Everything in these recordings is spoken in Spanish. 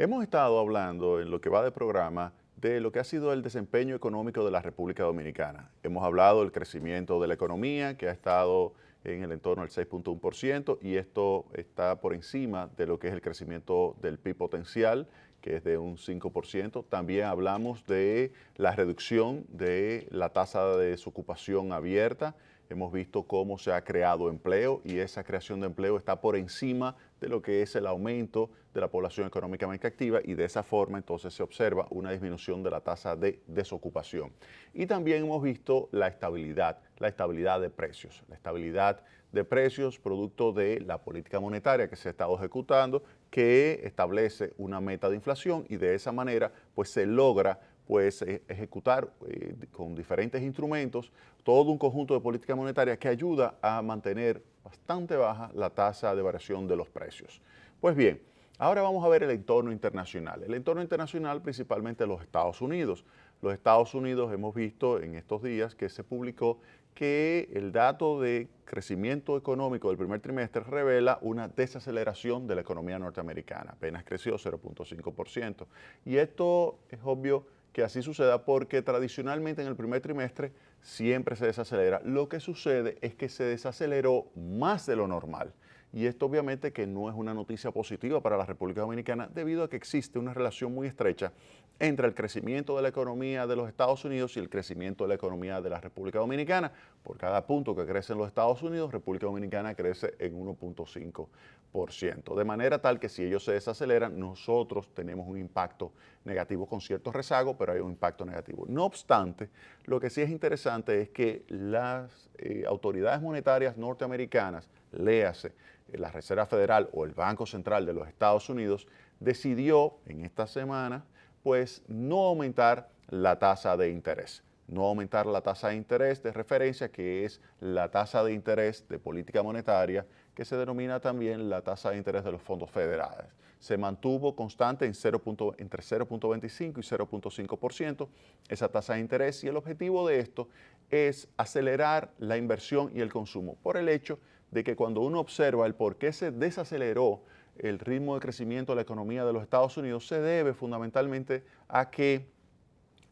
Hemos estado hablando en lo que va de programa de lo que ha sido el desempeño económico de la República Dominicana. Hemos hablado del crecimiento de la economía, que ha estado en el entorno del 6.1%, y esto está por encima de lo que es el crecimiento del PIB potencial, que es de un 5%. También hablamos de la reducción de la tasa de desocupación abierta. Hemos visto cómo se ha creado empleo y esa creación de empleo está por encima de lo que es el aumento de la población económicamente activa, y de esa forma entonces se observa una disminución de la tasa de desocupación. Y también hemos visto la estabilidad de precios. La estabilidad de precios producto de la política monetaria que se ha estado ejecutando, que establece una meta de inflación, y de esa manera pues se logra ejecutar con diferentes instrumentos todo un conjunto de política monetaria que ayuda a mantener bastante baja la tasa de variación de los precios. Pues bien, ahora vamos a ver el entorno internacional. El entorno internacional, principalmente los Estados Unidos. Los Estados Unidos, hemos visto en estos días que se publicó que el dato de crecimiento económico del primer trimestre revela una desaceleración de la economía norteamericana. Apenas creció 0.5%. Y esto es obvio que así suceda porque tradicionalmente en el primer trimestre siempre se desacelera. Lo que sucede es que se desaceleró más de lo normal. Y esto obviamente que no es una noticia positiva para la República Dominicana, debido a que existe una relación muy estrecha entre el crecimiento de la economía de los Estados Unidos y el crecimiento de la economía de la República Dominicana. Por cada punto que crece en los Estados Unidos, República Dominicana crece en 1.5%. De manera tal que si ellos se desaceleran, nosotros tenemos un impacto negativo con cierto rezago, pero hay un impacto negativo. No obstante, lo que sí es interesante es que las autoridades monetarias norteamericanas, léase la Reserva Federal o el Banco Central de los Estados Unidos, decidió en esta semana pues no aumentar la tasa de interés. No aumentar la tasa de interés de referencia, que es la tasa de interés de política monetaria, que se denomina también la tasa de interés de los fondos federales. Se mantuvo constante en entre 0.25 y 0.5% esa tasa de interés, y el objetivo de esto es acelerar la inversión y el consumo, por el hecho de que cuando uno observa el por qué se desaceleró el ritmo de crecimiento de la economía de los Estados Unidos, se debe fundamentalmente a que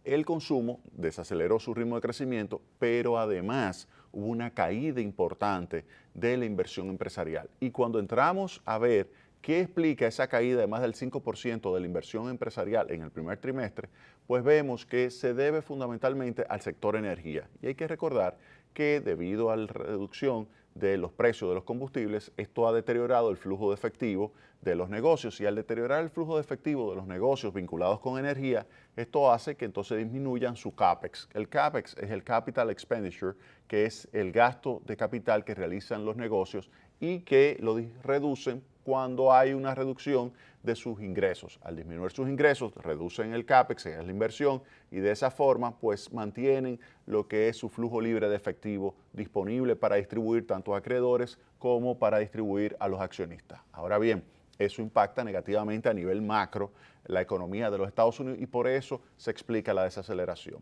el consumo desaceleró su ritmo de crecimiento, pero además hubo una caída importante de la inversión empresarial. Y cuando entramos a ver qué explica esa caída de más del 5% de la inversión empresarial en el primer trimestre, pues vemos que se debe fundamentalmente al sector energía. Y hay que recordar que debido a la reducción de los precios de los combustibles, esto ha deteriorado el flujo de efectivo de los negocios, y al deteriorar el flujo de efectivo de los negocios vinculados con energía, esto hace que entonces disminuyan su CAPEX. El CAPEX es el Capital Expenditure, que es el gasto de capital que realizan los negocios y que lo reducen cuando hay una reducción de sus ingresos. Al disminuir sus ingresos, reducen el CAPEX, que es la inversión, y de esa forma pues mantienen lo que es su flujo libre de efectivo disponible para distribuir tanto a acreedores como para distribuir a los accionistas. Ahora bien, eso impacta negativamente a nivel macro la economía de los Estados Unidos, y por eso se explica la desaceleración.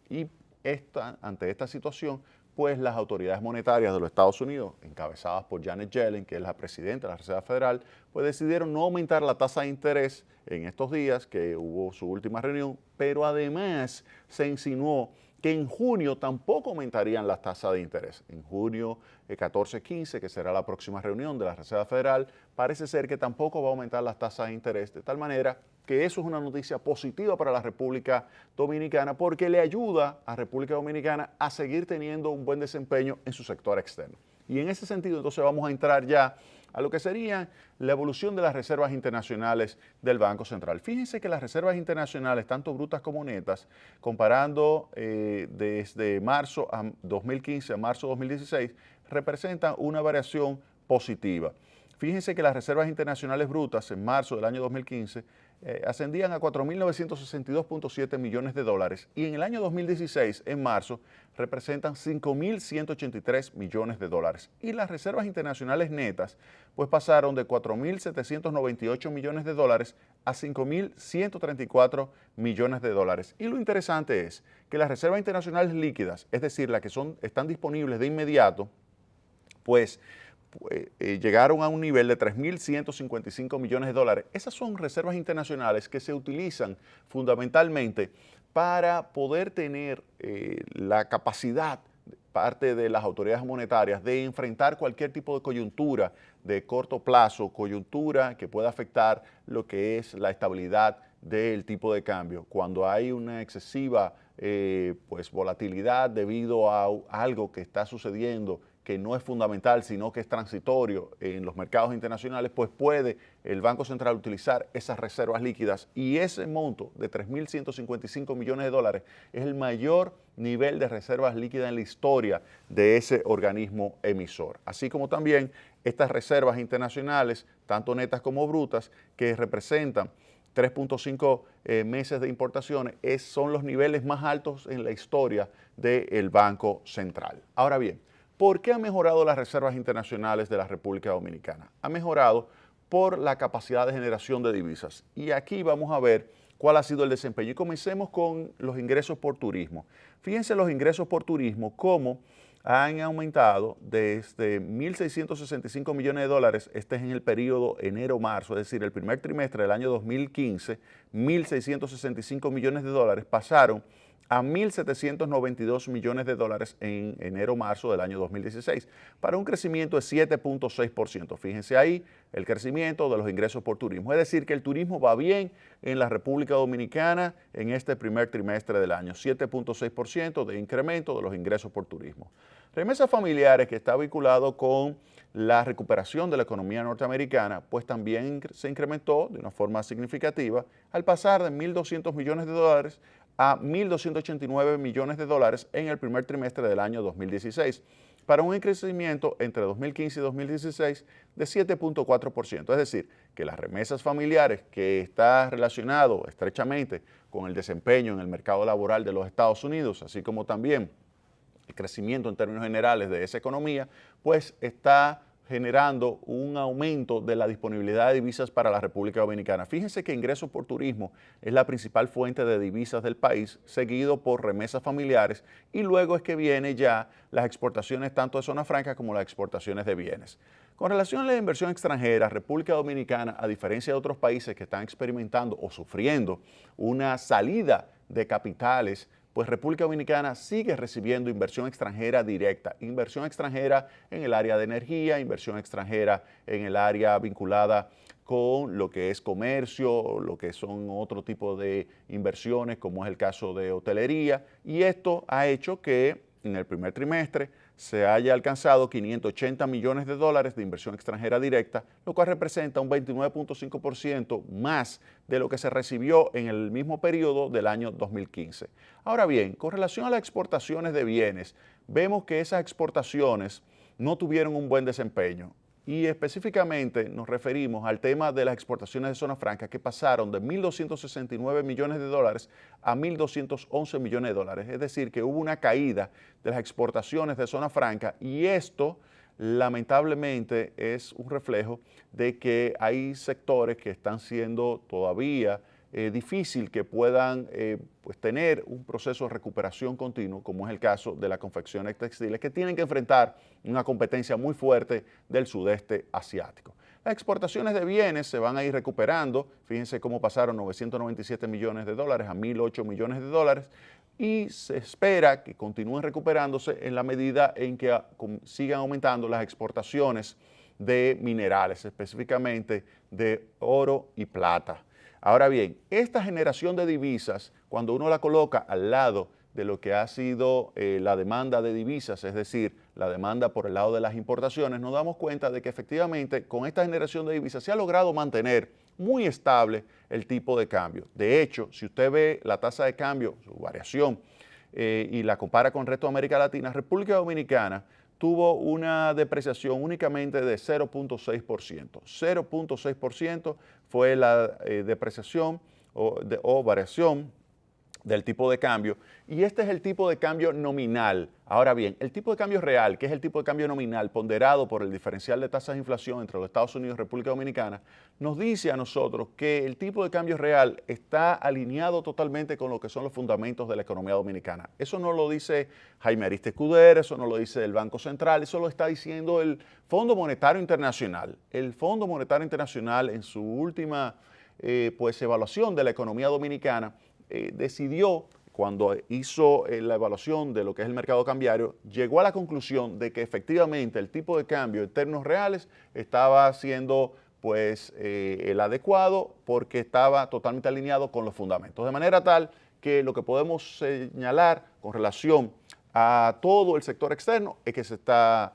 Y ante esta situación, pues las autoridades monetarias de los Estados Unidos, encabezadas por Janet Yellen, que es la presidenta de la Reserva Federal, pues decidieron no aumentar la tasa de interés en estos días que hubo su última reunión, pero además se insinuó que en junio tampoco aumentarían las tasas de interés. En junio 14-15, que será la próxima reunión de la Reserva Federal, parece ser que tampoco va a aumentar las tasas de interés, de tal manera que eso es una noticia positiva para la República Dominicana, porque le ayuda a República Dominicana a seguir teniendo un buen desempeño en su sector externo. Y en ese sentido, entonces vamos a entrar ya a lo que sería la evolución de las reservas internacionales del Banco Central. Fíjense que las reservas internacionales, tanto brutas como netas, comparando desde marzo a 2015 a marzo de 2016, representan una variación positiva. Fíjense que las reservas internacionales brutas en marzo del año 2015 ascendían a 4.962.7 millones de dólares, y en el año 2016, en marzo, representan 5.183 millones de dólares. Y las reservas internacionales netas pues pasaron de 4.798 millones de dólares a 5.134 millones de dólares. Y lo interesante es que las reservas internacionales líquidas, es decir, las que están disponibles de inmediato, pues llegaron a un nivel de 3.155 millones de dólares. Esas son reservas internacionales que se utilizan fundamentalmente para poder tener la capacidad, parte de las autoridades monetarias, de enfrentar cualquier tipo de coyuntura de corto plazo, coyuntura que pueda afectar lo que es la estabilidad del tipo de cambio. Cuando hay una excesiva volatilidad debido a algo que está sucediendo que no es fundamental, sino que es transitorio en los mercados internacionales, pues puede el Banco Central utilizar esas reservas líquidas, y ese monto de 3.155 millones de dólares es el mayor nivel de reservas líquidas en la historia de ese organismo emisor. Así como también estas reservas internacionales, tanto netas como brutas, que representan 3.5 meses de importaciones, son los niveles más altos en la historia del Banco Central. Ahora bien, ¿por qué han mejorado las reservas internacionales de la República Dominicana? Ha mejorado por la capacidad de generación de divisas. Y aquí vamos a ver cuál ha sido el desempeño. Y comencemos con los ingresos por turismo. Fíjense los ingresos por turismo, cómo han aumentado desde 1.665 millones de dólares, este es en el periodo enero-marzo, es decir, el primer trimestre del año 2015, 1.665 millones de dólares pasaron a 1.792 millones de dólares en enero-marzo del año 2016, para un crecimiento de 7.6%. Fíjense ahí el crecimiento de los ingresos por turismo. Es decir, que el turismo va bien en la República Dominicana en este primer trimestre del año, 7.6% de incremento de los ingresos por turismo. Remesas familiares, que está vinculado con la recuperación de la economía norteamericana, pues también se incrementó de una forma significativa al pasar de 1.200 millones de dólares a 1.289 millones de dólares en el primer trimestre del año 2016, para un crecimiento entre 2015 y 2016 de 7.4%. Es decir, que las remesas familiares, que está relacionado estrechamente con el desempeño en el mercado laboral de los Estados Unidos, así como también el crecimiento en términos generales de esa economía, pues está generando un aumento de la disponibilidad de divisas para la República Dominicana. Fíjense que ingresos por turismo es la principal fuente de divisas del país, seguido por remesas familiares, y luego es que viene ya las exportaciones tanto de zona franca como las exportaciones de bienes. Con relación a la inversión extranjera, República Dominicana, a diferencia de otros países que están experimentando o sufriendo una salida de capitales, pues República Dominicana sigue recibiendo inversión extranjera directa, inversión extranjera en el área de energía, inversión extranjera en el área vinculada con lo que es comercio, lo que son otro tipo de inversiones, como es el caso de hotelería, y esto ha hecho que en el primer trimestre se haya alcanzado 580 millones de dólares de inversión extranjera directa, lo cual representa un 29.5% más de lo que se recibió en el mismo periodo del año 2015. Ahora bien, con relación a las exportaciones de bienes, vemos que esas exportaciones no tuvieron un buen desempeño. Y específicamente nos referimos al tema de las exportaciones de zona franca, que pasaron de 1.269 millones de dólares a 1.211 millones de dólares. Es decir, que hubo una caída de las exportaciones de zona franca, y esto lamentablemente es un reflejo de que hay sectores que están siendo todavía difícil que puedan tener un proceso de recuperación continuo, como es el caso de las confecciones textiles, que tienen que enfrentar una competencia muy fuerte del sudeste asiático. Las exportaciones de bienes se van a ir recuperando. Fíjense cómo pasaron 997 millones de dólares a 1.008 millones de dólares, y se espera que continúen recuperándose en la medida en que sigan aumentando las exportaciones de minerales, específicamente de oro y plata. Ahora bien, esta generación de divisas, cuando uno la coloca al lado de lo que ha sido la demanda de divisas, es decir, la demanda por el lado de las importaciones, nos damos cuenta de que efectivamente con esta generación de divisas se ha logrado mantener muy estable el tipo de cambio. De hecho, si usted ve la tasa de cambio, su variación, y la compara con el resto de América Latina, República Dominicana tuvo una depreciación únicamente de 0.6%. 0.6% fue la depreciación o variación del tipo de cambio, y este es el tipo de cambio nominal. Ahora bien, el tipo de cambio real, que es el tipo de cambio nominal ponderado por el diferencial de tasas de inflación entre los Estados Unidos y República Dominicana, nos dice a nosotros que el tipo de cambio real está alineado totalmente con lo que son los fundamentos de la economía dominicana. Eso no lo dice Jaime Ariste Escudero, eso no lo dice el Banco Central, eso lo está diciendo el Fondo Monetario Internacional. El Fondo Monetario Internacional, en su última evaluación de la economía dominicana, decidió, cuando hizo la evaluación de lo que es el mercado cambiario, llegó a la conclusión de que efectivamente el tipo de cambio en términos reales estaba siendo el adecuado porque estaba totalmente alineado con los fundamentos. De manera tal que lo que podemos señalar con relación a todo el sector externo es que se está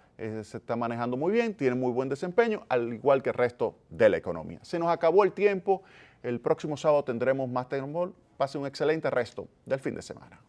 manejando muy bien, tiene muy buen desempeño, al igual que el resto de la economía. Se nos acabó el tiempo. El próximo sábado tendremos más Tecnopol. Pase un excelente resto del fin de semana.